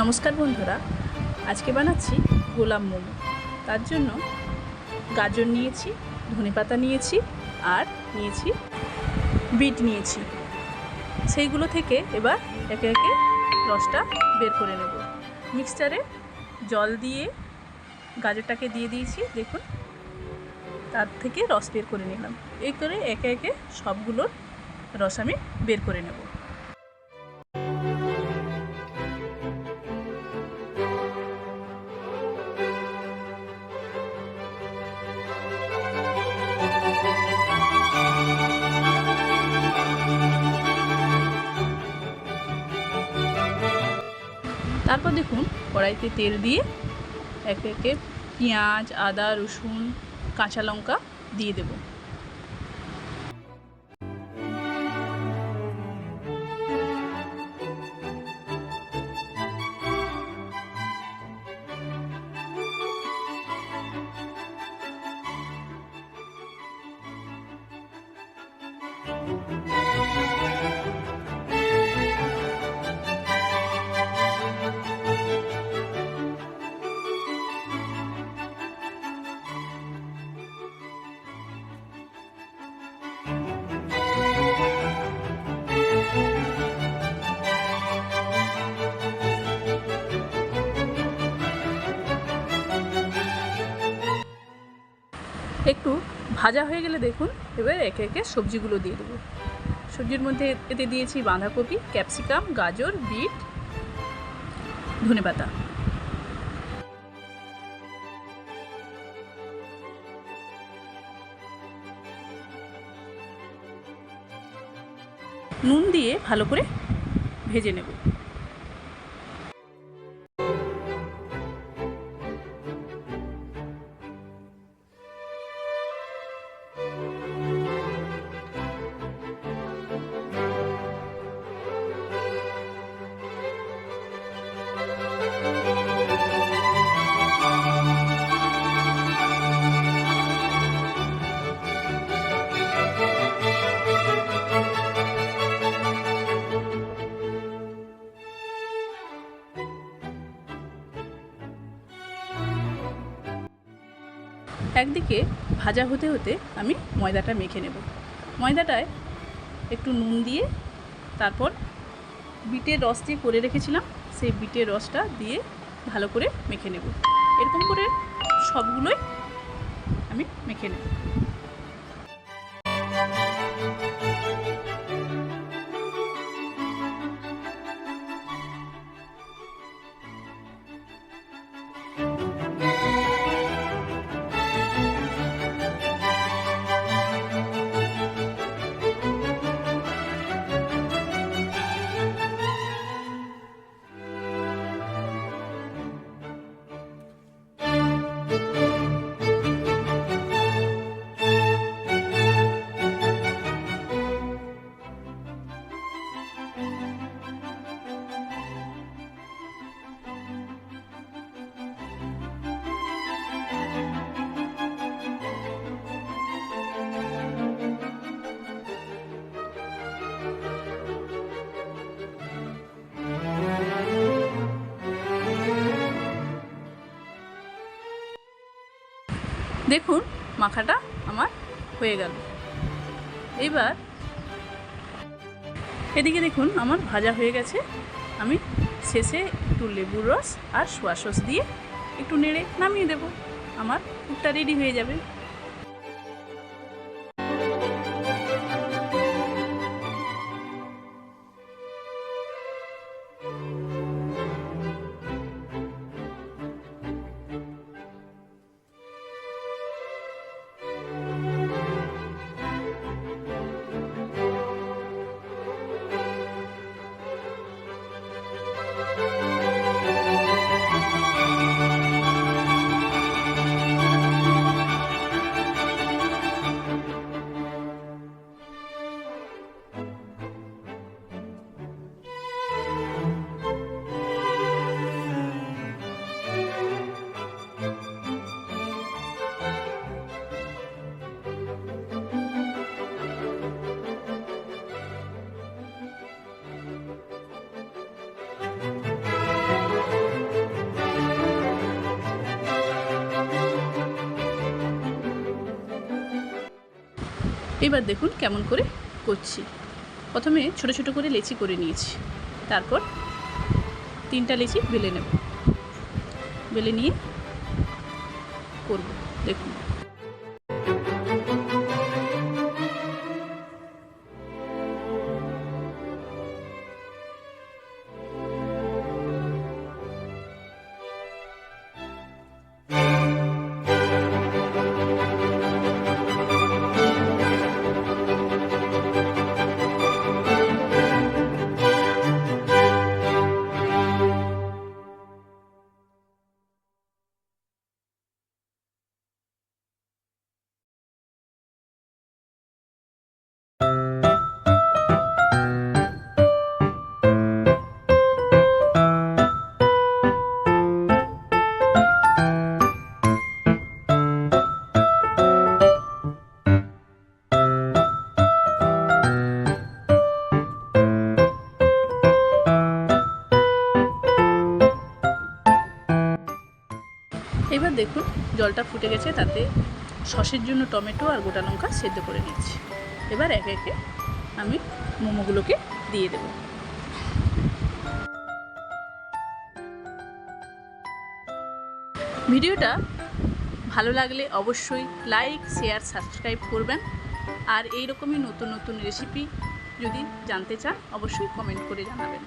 নমস্কার বন্ধুরা, আজকে বানাচ্ছি গোলাপ মোমো। তার জন্য গাজর নিয়েছি, ধনেপাতা নিয়েছি আর নিয়েছি বিট নিয়েছি। সেইগুলো থেকে এবার একে একে রসটা বের করে নেব। মিক্সচারে জল দিয়ে গাজরটাকে দিয়ে দিয়েছি, দেখুন তার থেকে রস বের করে নিলাম। এই করে একে একে সবগুলোর রস আমি বের করে নেব। তারপর দেখুন কড়াইতে তেল দিয়ে একে একে পেঁয়াজ, আদা, রসুন, কাঁচা লঙ্কা দিয়ে দেব। একটু ভাজা হয়ে গেলে দেখুন এবার একে একে সবজিগুলো দিয়ে দেবো। সবজির মধ্যে এতে দিয়েছি বাঁধাকপি, ক্যাপসিকাম, গাজর, বিট, ধনেপাতা। নুন দিয়ে ভালো করে ভেজে নেব। একদিকে ভাজা হতে হতে আমি ময়দাটা মেখে নেব। ময়দাটায় একটু নুন দিয়ে তারপর বিটের রস দিয়ে করে রেখেছিলাম, সেই বিটের রসটা দিয়ে ভালো করে মেখে নেব। এরকম করে সবগুলোই আমি মেখে নেব। দেখুন মাখাটা আমার হয়ে গেল। এবার এদিকে দেখুন আমার ভাজা হয়ে গেছে। আমি শেষে একটু লেবুর রস আর সোয়া সস দিয়ে একটু নেড়ে নামিয়ে দেব। আমার পুরটা রেডি হয়ে যাবে। এবার দেখুন কেমন করে করছি। প্রথমে ছোট ছোট করে লেচি করে নিয়েছি, তারপর 3টা লেচি বেলে নেব, বেলে নিয়ে করব। দেখুন এবার দেখুন জলটা ফুটে গেছে, তাতে সসের জন্য টমেটো আর গোটা লঙ্কা সেদ্ধ করে নিচ্ছি। এবার একে একে আমি মোমোগুলোকে দিয়ে দেব। ভিডিওটা ভালো লাগলে অবশ্যই লাইক, শেয়ার, সাবস্ক্রাইব করবেন। আর এই রকমই নতুন নতুন রেসিপি যদি জানতে চান অবশ্যই কমেন্ট করে জানাবেন।